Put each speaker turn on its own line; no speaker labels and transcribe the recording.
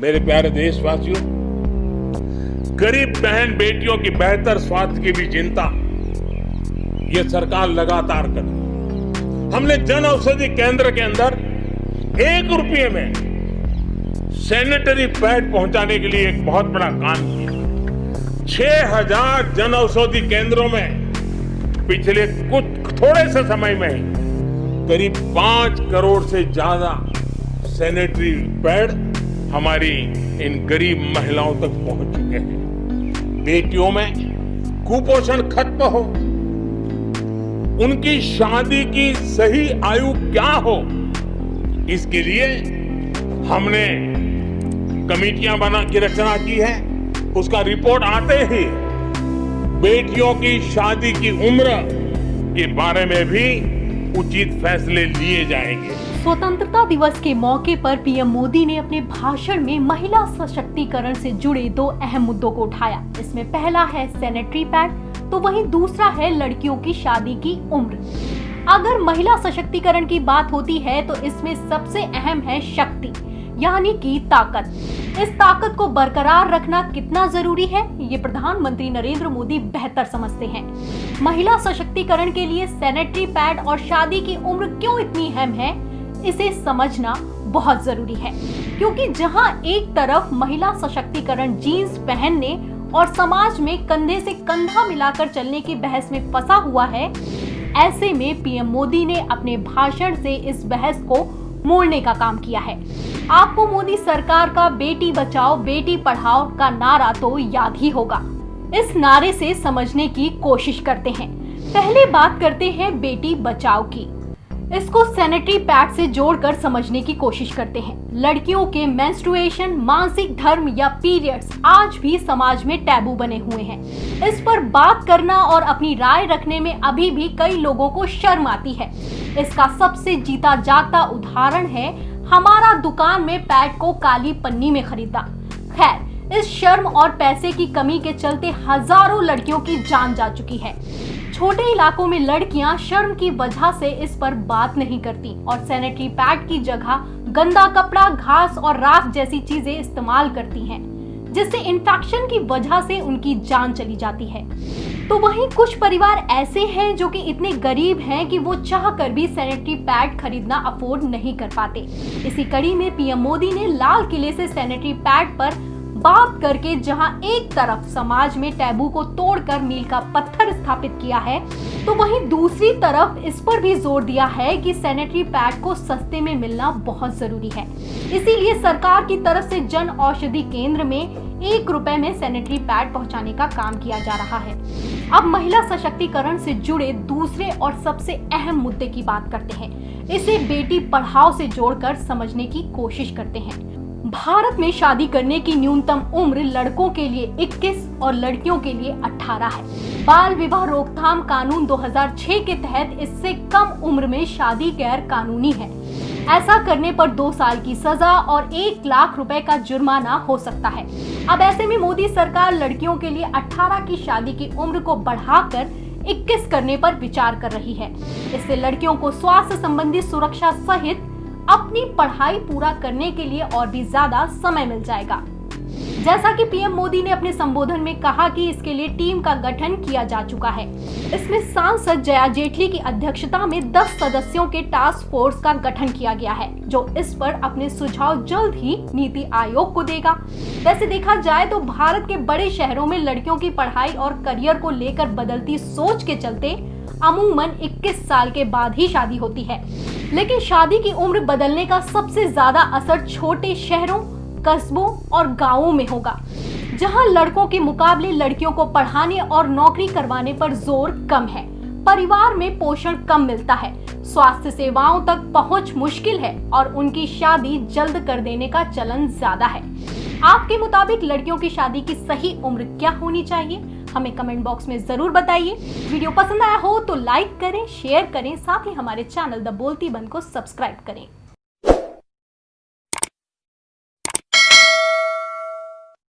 मेरे प्यारे देशवासियों, गरीब बहन बेटियों की बेहतर स्वास्थ्य की भी चिंता ये सरकार लगातार कर रही है। हमने जन औषधि केंद्र के अंदर 1 रुपये में सैनिटरी पैड पहुंचाने के लिए एक बहुत बड़ा काम किया। 6000 जन औषधि केंद्रों में पिछले थोड़े से समय में ही करीब 5 करोड़ से ज्यादा सैनिटरी पैड हमारी इन गरीब महिलाओं तक पहुंच चुके हैं। बेटियों में कुपोषण खत्म हो, उनकी शादी की सही आयु क्या हो, इसके लिए हमने कमेटियां बना की रचना की है। उसका रिपोर्ट आते ही बेटियों की शादी की उम्र के बारे में भी उचित फैसले लिए जाएंगे।
स्वतंत्रता दिवस के मौके पर पीएम मोदी ने अपने भाषण में महिला सशक्तिकरण से जुड़े 2 अहम मुद्दों को उठाया। इसमें पहला है सैनिटरी पैड, तो वहीं दूसरा है लड़कियों की शादी की उम्र। अगर महिला सशक्तिकरण की बात होती है तो इसमें सबसे अहम है शक्ति, यानी कि ताकत। इस ताकत को बरकरार रखना कितना जरूरी है, ये प्रधानमंत्री नरेंद्र मोदी बेहतर समझते हैं। महिला सशक्तिकरण के लिए सैनिटरी पैड और शादी की उम्र क्यों इतनी अहम है, इसे समझना बहुत जरूरी है। क्योंकि जहां एक तरफ महिला सशक्तिकरण जीन्स पहनने और समाज में कंधे से कंधा मिलाकर चलने की बहस में फंसा हुआ है, ऐसे में पीएम मोदी ने अपने भाषण से इस बहस को मोड़ने का काम किया है। आपको मोदी सरकार का बेटी बचाओ बेटी पढ़ाओ का नारा तो याद ही होगा। इस नारे से समझने की कोशिश करते हैं। पहले बात करते हैं बेटी बचाओ की। इसको सैनिटरी पैड से जोड़कर समझने की कोशिश करते हैं। लड़कियों के मेंस्ट्रुएशन, मासिक धर्म या पीरियड्स आज भी समाज में टैबू बने हुए हैं। इस पर बात करना और अपनी राय रखने में अभी भी कई लोगों को शर्म आती है। इसका सबसे जीता जागता उदाहरण है हमारा दुकान में पैड को काली पन्नी में खरीदा। खैर, इस शर्म और पैसे की कमी के चलते हजारों लड़कियों की जान जा चुकी है। छोटे इलाकों में लड़कियां शर्म की वजह से इस पर बात नहीं करती और सैनिटरी पैड की जगह गंदा कपड़ा, घास और राख जैसी चीजें इस्तेमाल करती हैं, जिससे इन्फेक्शन की वजह से उनकी जान चली जाती है। तो वहीं कुछ परिवार ऐसे हैं जो कि इतने गरीब हैं कि वो चाहकर भी सैनिटरी पैड खरीदना अफोर्ड नहीं कर पाते। इसी कड़ी में पीएम मोदी ने लाल किले से सैनिटरी पैड पर बात करके जहां एक तरफ समाज में टैबू को तोड़कर मील का पत्थर स्थापित किया है, तो वहीं दूसरी तरफ इस पर भी जोर दिया है कि सैनिटरी पैड को सस्ते में मिलना बहुत जरूरी है। इसीलिए सरकार की तरफ से जन औषधि केंद्र में 1 रुपए में सैनिटरी पैड पहुंचाने का काम किया जा रहा है। अब महिला सशक्तिकरण से जुड़े दूसरे और सबसे अहम मुद्दे की बात करते हैं। इसे बेटी पढ़ाओ से जोड़कर समझने की कोशिश करते हैं। भारत में शादी करने की न्यूनतम उम्र लड़कों के लिए 21 और लड़कियों के लिए 18 है। बाल विवाह रोकथाम कानून 2006 के तहत इससे कम उम्र में शादी गैर कानूनी है। ऐसा करने पर 2 साल की सजा और 1 लाख रुपए का जुर्माना हो सकता है। अब ऐसे में मोदी सरकार लड़कियों के लिए 18 की शादी की उम्र को बढ़ाकर 21 करने पर विचार कर रही है। इससे लड़कियों को स्वास्थ्य संबंधी सुरक्षा सहित अपनी पढ़ाई पूरा करने के लिए और भी ज्यादा समय मिल जाएगा। जैसा कि पीएम मोदी ने अपने संबोधन में कहा कि इसके लिए टीम का गठन किया जा चुका है। इसमें सांसद जया जेटली की अध्यक्षता में 10 सदस्यों के टास्क फोर्स का गठन किया गया है, जो इस पर अपने सुझाव जल्द ही नीति आयोग को देगा। वैसे देखा जाए तो भारत के बड़े शहरों में लड़कियों की पढ़ाई और करियर को लेकर बदलती सोच के चलते अमूमन 21 साल के बाद ही शादी होती है। लेकिन शादी की उम्र बदलने का सबसे ज्यादा असर छोटे शहरों, कस्बों और गांवों में होगा, जहां लड़कों के मुकाबले लड़कियों को पढ़ाने और नौकरी करवाने पर जोर कम है। परिवार में पोषण कम मिलता है, स्वास्थ्य सेवाओं तक पहुंच मुश्किल है और उनकी शादी जल्द कर देने का चलन ज्यादा है। आपके मुताबिक लड़कियों की शादी की सही उम्र क्या होनी चाहिए? हमें कमेंट बॉक्स में जरूर बताइए। वीडियो पसंद आया हो तो लाइक करें, शेयर करें, साथ ही हमारे चैनल द बोलती बन को सब्सक्राइब करें।